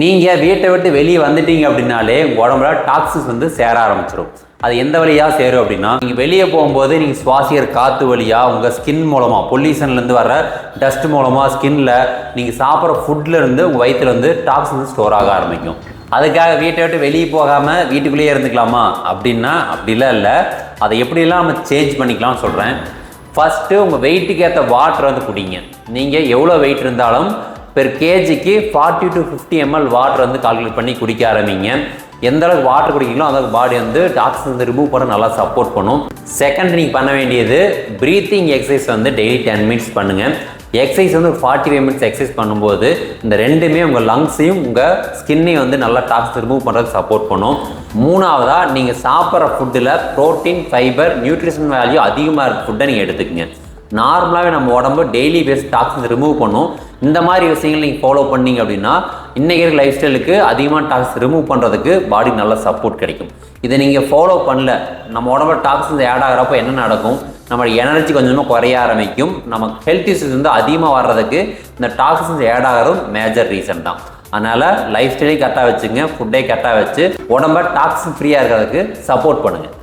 நீங்கள் வீட்டை விட்டு வெளியே வந்துட்டீங்க அப்படின்னாலே உடம்புல டாக்ஸின்ஸ் வந்து சேர ஆரம்பிச்சிடும். அது எந்த வழியாக சேரும் அப்படின்னா, நீங்கள் வெளியே போகும்போது நீங்கள் சுவாசிக்கிற காற்று வழியாக உங்கள் ஸ்கின் மூலமாக பொல்யூஷன்லேருந்து வர டஸ்ட் மூலமாக ஸ்கின்ல நீங்கள் சாப்பிட்ற ஃபுட்லேருந்து உங்கள் வயிற்றுல வந்து டாக்ஸின்ஸ் ஸ்டோர் ஆக ஆரம்பிக்கும். அதுக்காக வீட்டை விட்டு வெளியே போகாமல் வீட்டுக்குள்ளேயே இருந்துக்கலாமா அப்படின்னா அப்படிலாம் இல்லை. அதை எப்படிலாம் நம்ம சேஞ்ச் பண்ணிக்கலாம்னு சொல்கிறேன். ஃபஸ்ட்டு உங்கள் வெயிட்டுக்கு ஏற்ற வாட்டர் வந்து குடிங்க. நீங்கள் எவ்வளோ வெயிட் இருந்தாலும் பெர் கேஜிக்கு 40 to 50 ml வாட்டர் வந்து கால்குலேட் பண்ணி குடிக்க ஆரம்பிங்க. எந்த அளவுக்கு வாட்டர் குடிக்கீங்களோ அந்த பாடி வந்து டாக்ஸின்ஸ் வந்து ரிமூவ் பண்ண நல்லா சப்போர்ட் பண்ணும். செகண்ட் நீங்கள் பண்ண வேண்டியது ப்ரீத்திங் எக்ஸசைஸ் வந்து டெய்லி 10 minutes பண்ணுங்கள். எக்ஸசைஸ் வந்து ஒரு 45 minutes எக்ஸசைஸ் பண்ணும்போது இந்த ரெண்டுமே உங்கள் லங்ஸையும் உங்கள் ஸ்கின்னையும் வந்து நல்லா டாக்ஸ் ரிமூவ் பண்ணுறதுக்கு சப்போர்ட் பண்ணும். மூணாவதாக நீங்கள் சாப்பிட்ற ஃபுட்டில் ப்ரோட்டீன், ஃபைபர், நியூட்ரிஷன் வேல்யூ அதிகமாக இருக்க ஃபுட்டை நீங்கள் எடுத்துக்கங்க. நார்மலாகவே நம்ம உடம்பு டெய்லி பேஸ் டாக்ஸின்ஸ் ரிமூவ் பண்ணும். இந்த மாதிரி விஷயங்கள் நீங்கள் ஃபாலோ பண்ணீங்க அப்படின்னா இன்றைக்கி இருக்க லைஃப் ஸ்டைலுக்கு அதிகமாக டாக்ஸ் ரிமூவ் பண்ணுறதுக்கு பாடி நல்ல சப்போர்ட் கிடைக்கும். இதை நீங்கள் ஃபாலோ பண்ணல, நம்ம உடம்புல டாக்ஸின்ஸ் ஆட் ஆகிறப்போ என்ன நடக்கும்? நம்ம எனர்ஜி கொஞ்சமாக குறைய ஆரம்பிக்கும். நம்ம ஹெல்த் இஷ்யூஸ் வந்து அதிகமாக வர்றதுக்கு இந்த டாக்ஸின்ஸ் ஆட் ஆகிறதும் மேஜர் ரீசன் தான். அதனால் லைஃப் ஸ்டைலையும் கரெக்டாக வச்சுங்க, ஃபுட்டை கரெக்டாக வச்சு உடம்ப டாக்ஸின் ஃப்ரீயாக இருக்கிறதுக்கு சப்போர்ட் பண்ணுங்கள்.